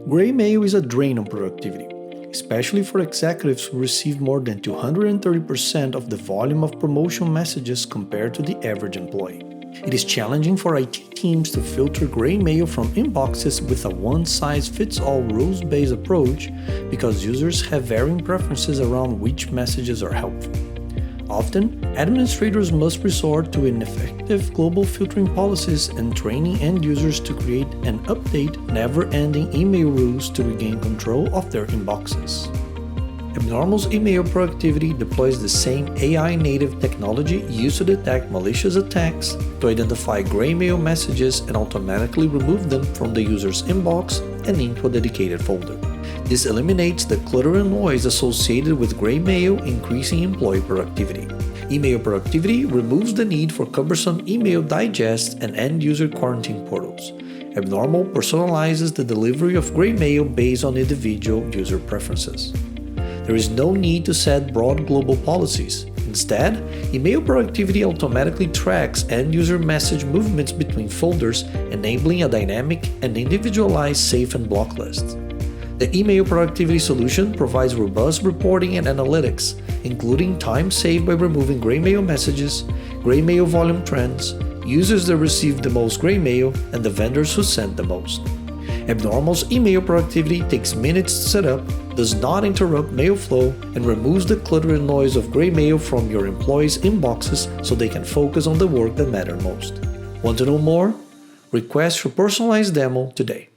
Gray mail is a drain on productivity, especially for executives who receive more than 230% of the volume of promotion messages compared to the average employee. It is challenging for IT teams to filter gray mail from inboxes with a one-size-fits-all rules-based approach because users have varying preferences around which messages are helpful. Often, administrators must resort to ineffective global filtering policies and training end users to create and update never-ending email rules to regain control of their inboxes. Abnormal's email productivity deploys the same AI-native technology used to detect malicious attacks, to identify gray mail messages and automatically remove them from the user's inbox and into a dedicated folder. This eliminates the clutter and noise associated with gray mail, increasing employee productivity. Email productivity removes the need for cumbersome email digests and end-user quarantine portals. Abnormal personalizes the delivery of gray mail based on individual user preferences. There is no need to set broad global policies. Instead, email productivity automatically tracks end-user message movements between folders, enabling a dynamic and individualized save and block list. The email productivity solution provides robust reporting and analytics, including time saved by removing gray mail messages, gray mail volume trends, users that received the most gray mail, and the vendors who sent the most. Abnormal's email productivity takes minutes to set up, does not interrupt mail flow, and removes the clutter and noise of gray mail from your employees' inboxes so they can focus on the work that matters most. Want to know more? Request your personalized demo today.